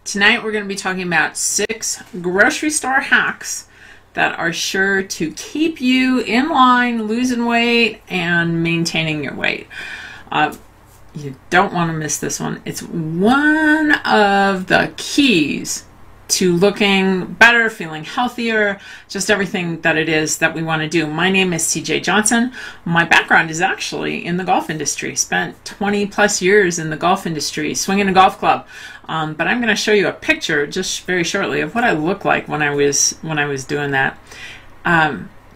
Tonight we're going to be talking about 6 grocery store hacks that are sure to keep you in line, losing weight, and maintaining your weight. You don't want to miss this one. It's one of the keys to looking better, feeling healthier, just everything that it is that we want to do. My name is CJ Johnson. My background is actually in the golf industry. Spent 20 plus years in the golf industry, swinging a golf club. But I'm going to show you a picture just very shortly of what I looked like when I was doing that.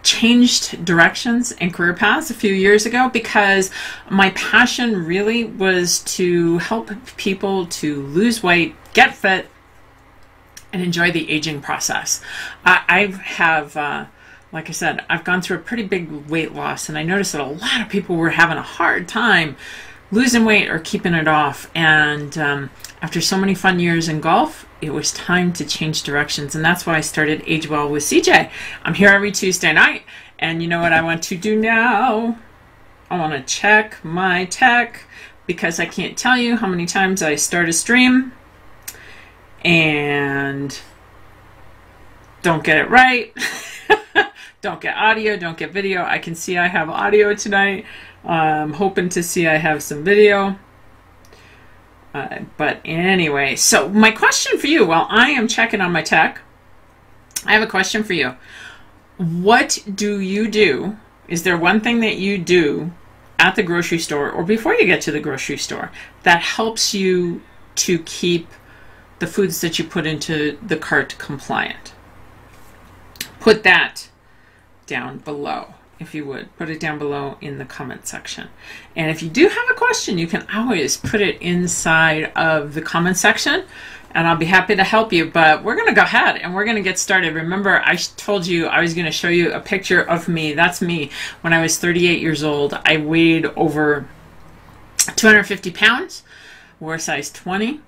Changed directions and career paths a few years ago because my passion really was to help people to lose weight, get fit, and enjoy the aging process. I have, like I said, I've gone through a pretty big weight loss, and I noticed that a lot of people were having a hard time losing weight or keeping it off. And after so many fun years in golf, it was time to change directions, and that's why I started Age Well with CJ. I'm here every Tuesday night, and you know what I want to do now? I want to check my tech because I can't tell you how many times I start a stream and don't get it right. Don't get audio, don't get video. I can see I have audio tonight. I'm hoping to see I have some video. But anyway, so my question for you, while I am checking on my tech, I have a question for you. What do you do? Is there one thing that you do at the grocery store or before you get to the grocery store that helps you to keep the foods that you put into the cart compliant? Put that down below, if you would. Put it down below in the comment section. And if you do have a question, you can always put it inside of the comment section, and I'll be happy to help you. But we're going to go ahead and we're going to get started. Remember, I told you I was going to show you a picture of me. That's me when I was 38 years old. I weighed over 250 pounds, wore a size 20.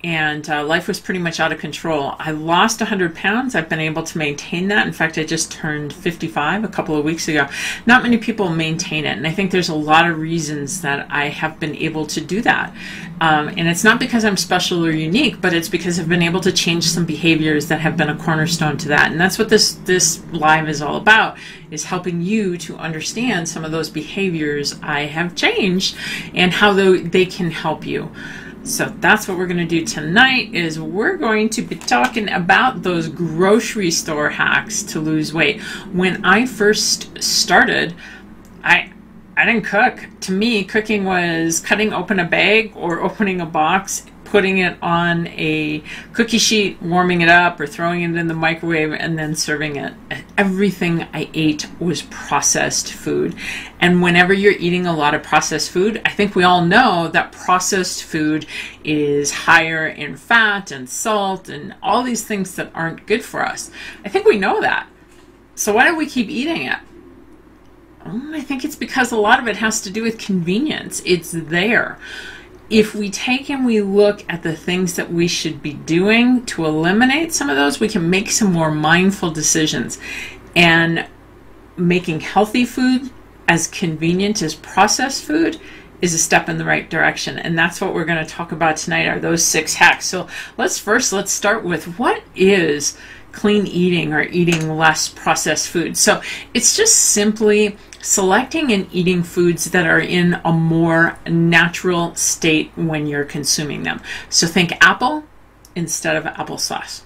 And life was pretty much out of control. I lost 100 pounds. I've been able to maintain that. In fact, I just turned 55 a couple of weeks ago. Not many people maintain it, and I think there's a lot of reasons that I have been able to do that. And it's not because I'm special or unique, but it's because I've been able to change some behaviors that have been a cornerstone to that. And that's what this live is all about, is helping you to understand some of those behaviors I have changed and how they can help you. So that's what we're going to do tonight, is we're going to be talking about those grocery store hacks to lose weight. When I first started, I didn't cook. To me, cooking was cutting open a bag or opening a box, putting it on a cookie sheet, warming it up, or throwing it in the microwave, and then serving it. Everything I ate was processed food. And whenever you're eating a lot of processed food, I think we all know that processed food is higher in fat and salt and all these things that aren't good for us. I think we know that. So why do we keep eating it? I think it's because a lot of it has to do with convenience. It's there. If we take and we look at the things that we should be doing to eliminate some of those, we can make some more mindful decisions. And making healthy food as convenient as processed food is a step in the right direction. And that's what we're going to talk about tonight, are those 6 hacks. So let's start with, what is clean eating or eating less processed food? So it's just simply selecting and eating foods that are in a more natural state when you're consuming them. So think apple instead of applesauce.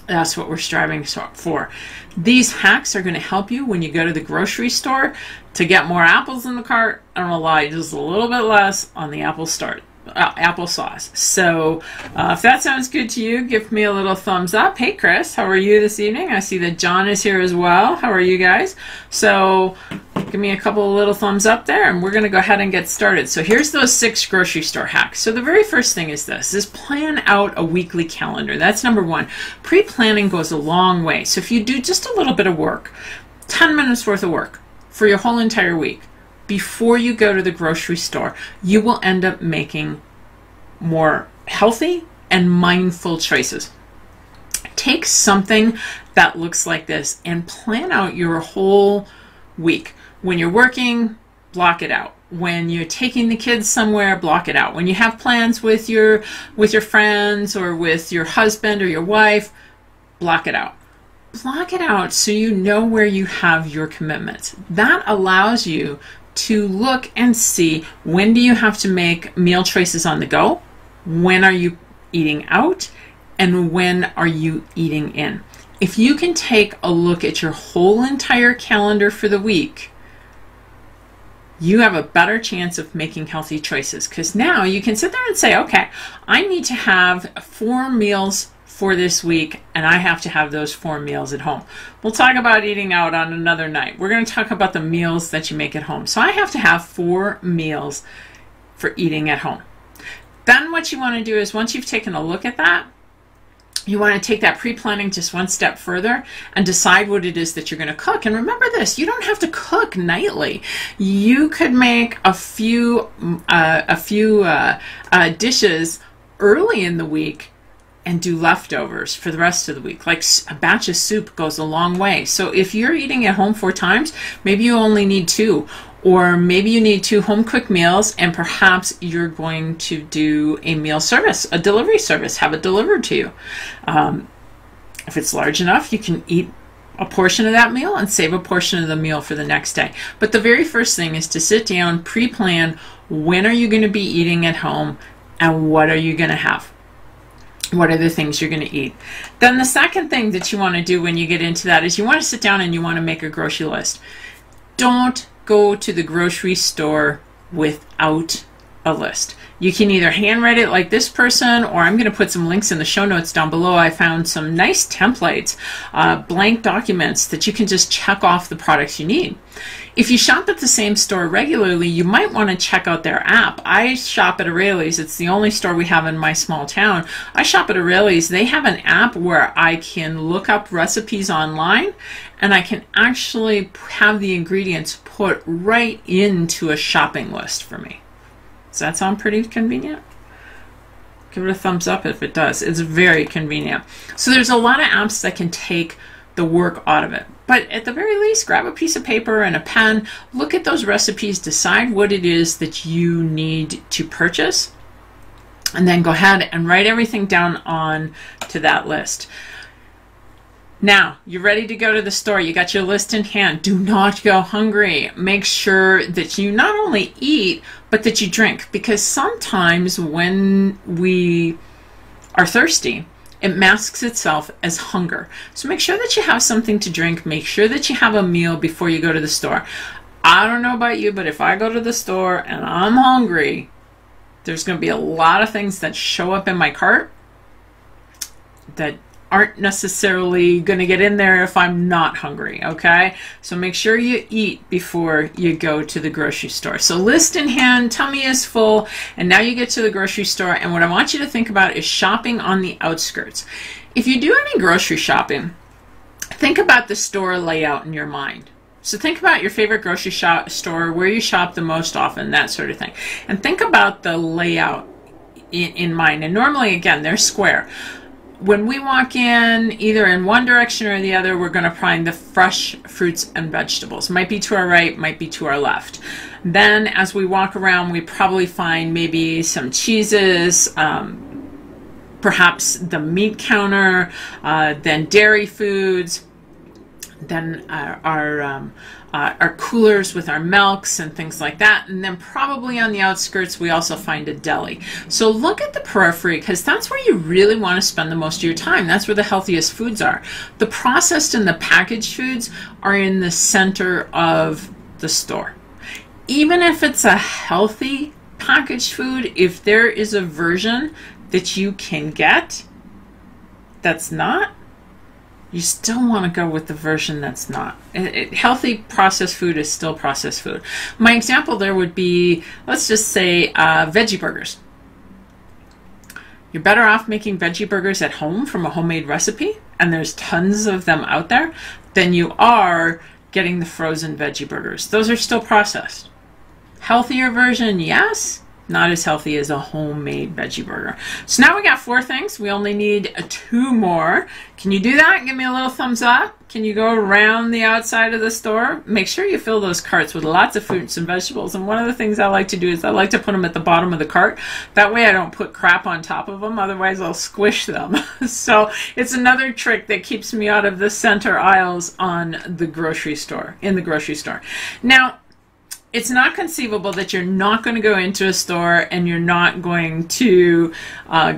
That's what we're striving for. These hacks are going to help you when you go to the grocery store to get more apples in the cart and rely just a little bit less on the applesauce. So if that sounds good to you, give me a little thumbs up. Hey Chris, how are you this evening? I see that John is here as well. How are you guys? So give me a couple of little thumbs up there, and we're going to go ahead and get started. So here's those 6 grocery store hacks. So the very first thing is plan out a weekly calendar. That's number 1. Pre-planning goes a long way. So if you do just a little bit of work, 10 minutes worth of work for your whole entire week, before you go to the grocery store, you will end up making more healthy and mindful choices. Take something that looks like this and plan out your whole week. When you're working, block it out. When you're taking the kids somewhere, block it out. When you have plans with your friends or with your husband or your wife, block it out. Block it out so you know where you have your commitments. That allows you to look and see, when do you have to make meal choices on the go? When are you eating out? And when are you eating in? If you can take a look at your whole entire calendar for the week, you have a better chance of making healthy choices, because now you can sit there and say, okay, I need to have 4 meals for this week, and I have to have those 4 meals at home. We'll talk about eating out on another night. We're going to talk about the meals that you make at home. So I have to have 4 meals for eating at home. Then what you want to do is, once you've taken a look at that, you want to take that pre-planning just one step further and decide what it is that you're going to cook. And remember this, you don't have to cook nightly. You could make a few dishes early in the week and do leftovers for the rest of the week. Like a batch of soup goes a long way. So if you're eating at home 4 times, maybe you only need 2. Or maybe you need 2 home-cooked meals, and perhaps you're going to do a meal service, a delivery service, have it delivered to you. If it's large enough, you can eat a portion of that meal and save a portion of the meal for the next day. But the very first thing is to sit down, pre-plan, when are you going to be eating at home, and what are you going to have? What are the things you're going to eat? Then the second thing that you want to do when you get into that is you want to sit down and you want to make a grocery list. Don't go to the grocery store without a list. You can either handwrite it like this person, or I'm going to put some links in the show notes down below. I found some nice templates, blank documents that you can just check off the products you need. If you shop at the same store regularly, you might want to check out their app. I shop at O'Reilly's. It's the only store we have in my small town. I shop at O'Reilly's. They have an app where I can look up recipes online, and I can actually have the ingredients put right into a shopping list for me. Does that sound pretty convenient? Give it a thumbs up if it does. It's very convenient. So there's a lot of apps that can take the work out of it. But at the very least, grab a piece of paper and a pen, look at those recipes, decide what it is that you need to purchase, and then go ahead and write everything down on to that list. Now, you're ready to go to the store. You got your list in hand. Do not go hungry. Make sure that you not only eat, but that you drink. Because sometimes when we are thirsty, it masks itself as hunger. So make sure that you have something to drink. Make sure that you have a meal before you go to the store. I don't know about you, but if I go to the store and I'm hungry, there's going to be a lot of things that show up in my cart that aren't necessarily going to get in there if I'm not hungry, okay? So make sure you eat before you go to the grocery store. So list in hand, tummy is full, and now you get to the grocery store, and what I want you to think about is shopping on the outskirts. If you do any grocery shopping, think about the store layout in your mind. So think about your favorite grocery store, where you shop the most often, that sort of thing. And think about the layout in mind. And normally, again, they're square. When we walk in, either in one direction or the other, we're going to find the fresh fruits and vegetables. Might be to our right, might be to our left. Then as we walk around, we probably find maybe some cheeses, perhaps the meat counter, then dairy foods, then our coolers with our milks and things like that. And then probably on the outskirts, we also find a deli. So look at the periphery, because that's where you really want to spend the most of your time. That's where the healthiest foods are. The processed and the packaged foods are in the center of the store. Even if it's a healthy packaged food, if there is a version that you can get that's not, you still want to go with the version that's not. Healthy processed food is still processed food. My example there would be, let's just say, veggie burgers. You're better off making veggie burgers at home from a homemade recipe, and there's tons of them out there, than you are getting the frozen veggie burgers. Those are still processed. Healthier version, yes, Not as healthy as a homemade veggie burger. So now we got 4 things. We only need 2 more. Can you do that? Give me a little thumbs up. Can you go around the outside of the store? Make sure you fill those carts with lots of fruits and vegetables. And one of the things I like to do is I like to put them at the bottom of the cart. That way I don't put crap on top of them. Otherwise I'll squish them. So it's another trick that keeps me out of the center aisles on the grocery store, in the grocery store. Now, it's not conceivable that you're not going to go into a store and you're not going to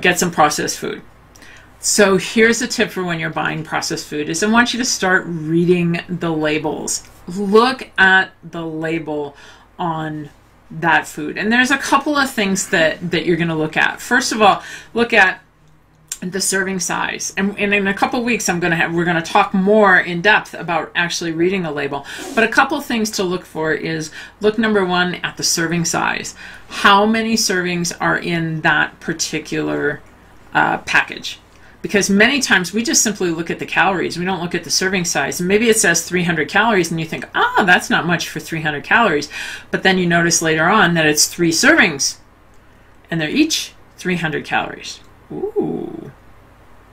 get some processed food. So here's a tip for when you're buying processed food is I want you to start reading the labels. Look at the label on that food. And there's a couple of things that you're going to look at. First of all, look at the serving size, and in a couple weeks we're going to talk more in depth about actually reading a label. But a couple things to look for is look, number 1, at the serving size. How many servings are in that particular package? Because many times we just simply look at the calories. We don't look at the serving size. And maybe it says 300 calories and you think, oh, that's not much for 300 calories. But then you notice later on that it's 3 servings and they're each 300 calories. Ooh,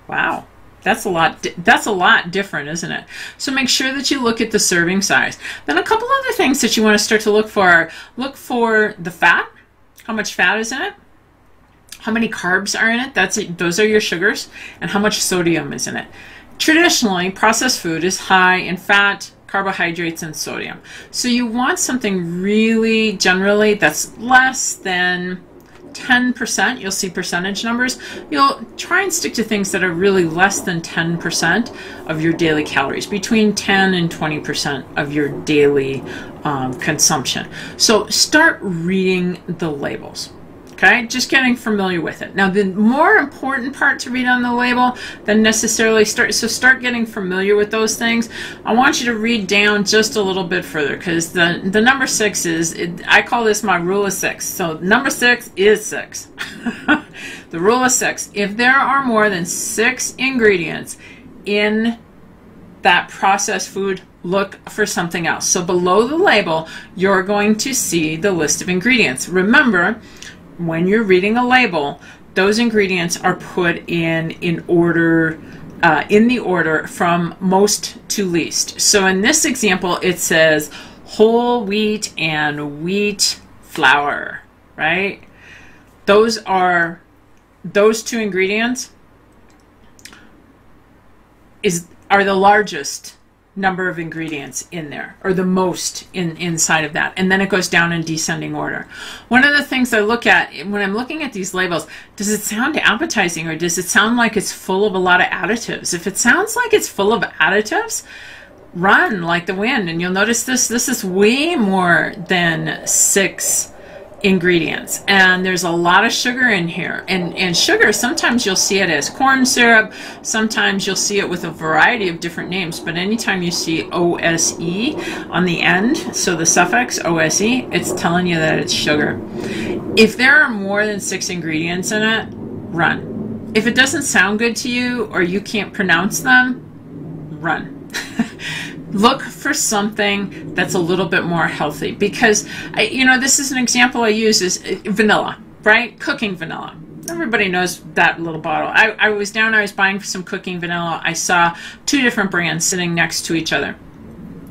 wow. That's a lot different, isn't it? So make sure that you look at the serving size. Then a couple other things that you want to start to look for are, look for the fat. How much fat is in it? How many carbs are in it? Those are your sugars. And how much sodium is in it. Traditionally, processed food is high in fat, carbohydrates, and sodium. So you want something really generally that's less than 10%. You'll see percentage numbers. You'll try and stick to things that are really less than 10% of your daily calories, between 10 and 20% of your daily consumption. So start reading the labels. Okay, just getting familiar with it. Now, the more important part to read on the label than necessarily start getting familiar with those things. I want you to read down just a little bit further, because the number 6 is, I call this my rule of 6. So number 6 is 6. The rule of 6. If there are more than 6 ingredients in that processed food, look for something else. So below the label, you're going to see the list of ingredients. Remember, when you're reading a label, those ingredients are put in order, in the order from most to least. So in this example, it says whole wheat and wheat flour, right? Those 2 ingredients are the largest number of ingredients in there, or the most inside of that, and then it goes down in descending order. One of the things I look at when I'm looking at these labels, does it sound appetizing, or does it sound like it's full of a lot of additives? If it sounds like it's full of additives, run like the wind. And you'll notice this is way more than 6 ingredients, and there's a lot of sugar in here. And sugar, sometimes you'll see it as corn syrup, sometimes you'll see it with a variety of different names, but anytime you see OSE on the end, so the suffix OSE, it's telling you that it's sugar. If there are more than 6 ingredients in it, run. If it doesn't sound good to you or you can't pronounce them, run. Look for something that's a little bit more healthy, because this is an example I use is vanilla, right? Cooking vanilla. Everybody knows that little bottle. I was buying some cooking vanilla. I saw 2 different brands sitting next to each other.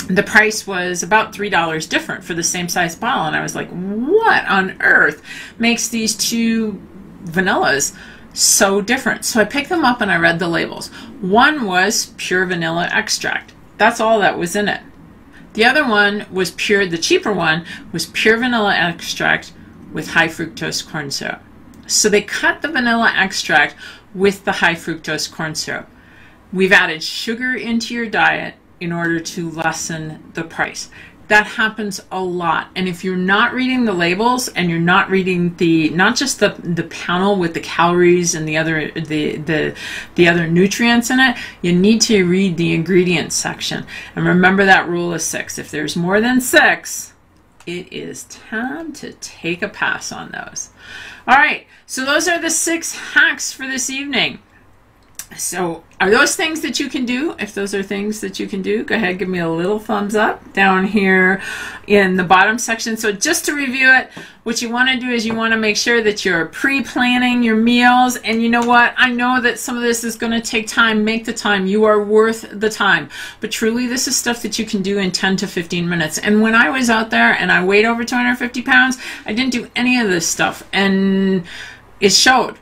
The price was about $3 different for the same size bottle, and I was like, what on earth makes these 2 vanillas so different? So I picked them up and I read the labels. One was pure vanilla extract. That's all that was in it. The other one was the cheaper one was pure vanilla extract with high fructose corn syrup. So they cut the vanilla extract with the high fructose corn syrup. We've added sugar into your diet in order to lessen the price. That happens a lot. And if you're not reading the labels and you're not reading not just the panel with the calories and the other nutrients in it, you need to read the ingredients section. And remember that rule of 6. If there's more than 6, it is time to take a pass on those. All right, so those are the 6 hacks for this evening. So are those things that you can do? If those are things that you can do, go ahead, give me a little thumbs up down here in the bottom section. So just to review it, what you want to do is you want to make sure that you're pre-planning your meals. And you know what? I know that some of this is going to take time. Make the time. You are worth the time. But truly, this is stuff that you can do in 10 to 15 minutes. And when I was out there and I weighed over 250 pounds, I didn't do any of this stuff. And it showed.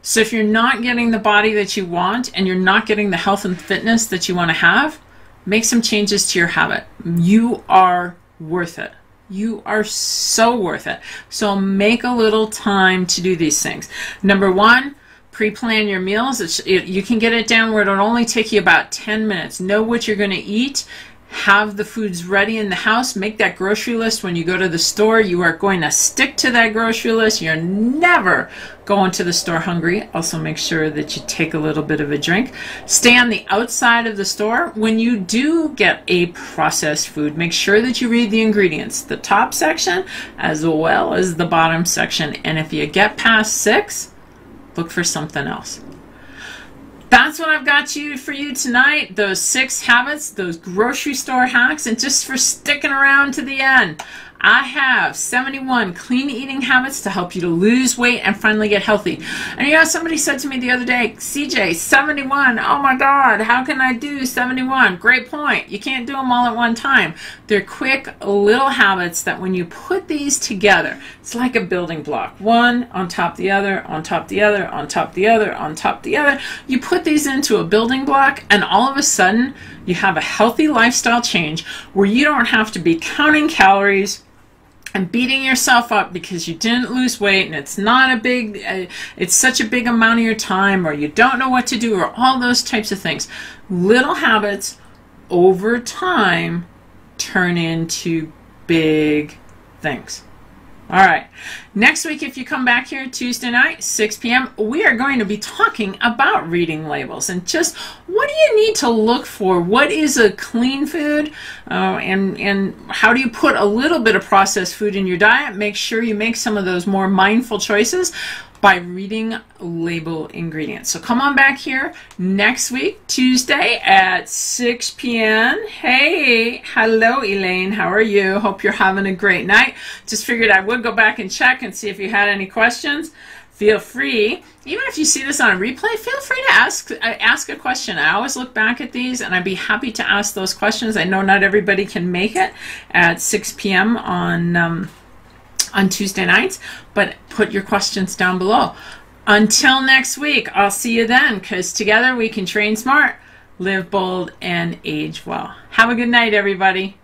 So if you're not getting the body that you want and you're not getting the health and fitness that you want to have, make some changes to your habit. You are worth it. You are so worth it. So make a little time to do these things. Number one, pre-plan your meals. You can get it down where it'll only take you about 10 minutes. Know what you're going to eat. Have the foods ready in the house. Make that grocery list when you go to the store. You are going to stick to that grocery list. You're never going to the store hungry. Also make sure that you take a little bit of a drink. Stay on the outside of the store. When you do get a processed food, make sure that you read the ingredients, the top section as well as the bottom section. And if you get past 6, look for something else. That's what I've got for you tonight. Those 6 habits, those grocery store hacks, and just for sticking around to the end. I have 71 clean eating habits to help you to lose weight and finally get healthy. And you know, somebody said to me the other day, CJ, 71, oh my God, how can I do 71? Great point. You can't do them all at one time. They're quick little habits that when you put these together, it's like a building block. One on top the other, on top the other, on top the other, on top the other. You put these into a building block and all of a sudden you have a healthy lifestyle change where you don't have to be counting calories and beating yourself up because you didn't lose weight and it's not a big, it's such a big amount of your time, or you don't know what to do, or all those types of things. Little habits over time turn into big things. All right. Next week, if you come back here Tuesday night, 6 p.m., we are going to be talking about reading labels and just what do you need to look for? What is a clean food? And how do you put a little bit of processed food in your diet? Make sure you make some of those more mindful choices by reading label ingredients. So come on back here next week, Tuesday at 6 p.m. Hey, hello Elaine, how are you? Hope you're having a great night. Just figured I would go back and check and see if you had any questions. Feel free, even if you see this on a replay, feel free to ask a question. I always look back at these and I'd be happy to ask those questions. I know not everybody can make it at 6 p.m. on Tuesday nights, but put your questions down below. Until next week, I'll see you then, because together we can train smart, live bold, and age well. Have a good night, everybody.